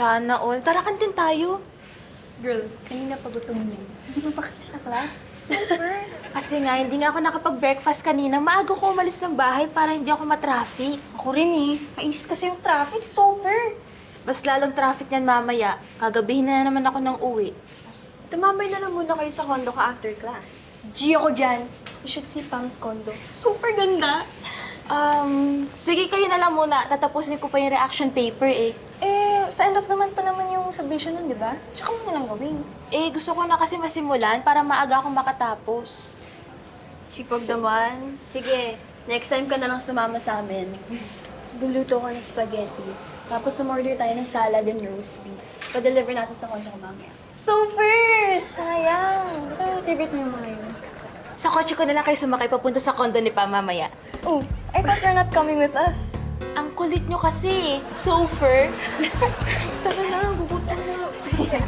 Sana all. Tara, kantin tayo. Girl, kanina pa gutom yan. Hindi mo pa kasi sa class? Super! Kasi nga, hindi nga ako nakapag-breakfast kanina. Maaga ko umalis ng bahay para hindi ako matraffic. Ako rin eh. Kainis kasi yung traffic. Super! Mas lalong traffic niyan mamaya. Kagabihin na naman ako ng uwi. Tumambay na lang muna kayo sa condo ka after class. G ako dyan. You should see Pam's condo. Super ganda! Sige kayo na lang muna. Tatapusin ko pa yung reaction paper eh. Sa end of the month pa naman yung submission nun, di ba? Tsaka mo na lang gawin. Gusto ko na kasi masimulan para maaga akong makatapos. Sipag naman. Sige, next time ka na lang sumama sa amin. Luluto ka ng spaghetti. Tapos umorder tayo ng salad and roast beef. Pa-deliver natin sa condo ko mamaya. Super! Sayang! Di ba favorite mo yung mga yun? Sa kotse ko na lang kayo sumakay papunta sa condo ni Pa mamaya. Oh, I thought you're not coming with us. Ang kulit nyo kasi. Sofer. Tara na, gugutom na. Sige.